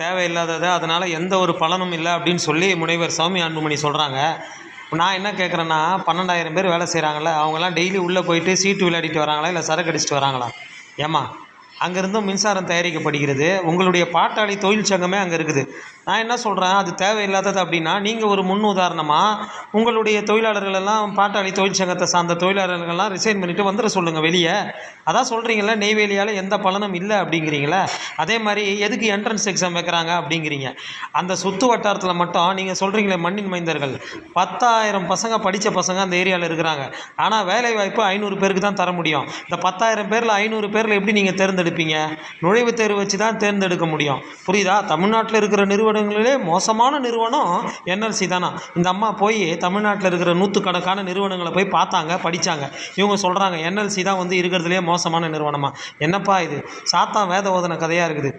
தேவையில்லாதது, அதனால் எந்த ஒரு பலனும் இல்லை அப்படின்னு சொல்லி முனைவர் சௌமியா அன்புமணி சொல்கிறாங்க. நான் என்ன கேட்குறேன்னா, 12,000 பேர் வேலை செய்கிறாங்கல்ல, அவங்கெல்லாம் டெய்லி உள்ளே போயிட்டு சீட்டு விளையாடிட்டு வராங்களா, இல்லை சரக்கு அடிச்சிட்டு வராங்களா? ஏம்மா, அங்கேருந்தும் மின்சாரம் தயாரிக்கப்படுகிறது. உங்களுடைய பாட்டாளி தொழிற்சங்கமே அங்கே இருக்குது. நான் என்ன சொல்கிறேன், அது தேவையில்லாதது அப்படின்னா, நீங்கள் ஒரு முன் உதாரணமாக உங்களுடைய தொழிலாளர்களெல்லாம் பாட்டாளி தொழிற்சங்கத்தை சார்ந்த தொழிலாளர்கள்லாம் ரிசைன் பண்ணிவிட்டு வந்துட சொல்லுங்கள் வெளியே. அதான் சொல்கிறீங்களே, நெய்வேலியால் எந்த பலனும் இல்லை அப்படிங்கிறீங்களே. அதே மாதிரி எதுக்கு என்ட்ரன்ஸ் எக்ஸாம் வைக்கிறாங்க அப்படிங்கிறீங்க. அந்த சுற்று வட்டாரத்தில் மட்டும் நீங்கள் சொல்கிறீங்களே மண்ணின் மைந்தர்கள், 10,000 பசங்க படித்த பசங்க அந்த ஏரியாவில் இருக்கிறாங்க. ஆனால் வேலைவாய்ப்பு 500 பேருக்கு தான் தர முடியும். இந்த 10,000 பேரில் 500 பேரில் எப்படி நீங்கள் தேர்ந்தெடுப்பீங்க? நுழைவுத் தேர்வு வச்சு தான் தேர்ந்தெடுக்க முடியும். புரியுதா? தமிழ்நாட்டில் இருக்கிற நிறுவனங்களிலே மோசமான நிறுவனம் என்எல்சி தானா. இந்த அம்மா போய் தமிழ்நாட்டில் இருக்கிற நூற்றுக்கணக்கான நிறுவனங்களை போய் பார்த்தாங்க, படித்தாங்க. இவங்க சொல்கிறாங்க என்எல்சி தான் இருக்கிறதுலே மோசமான நிறுவனமா. என்னப்பா இது? சாத்தான் வேத ஓதன கதையாக இருக்குது.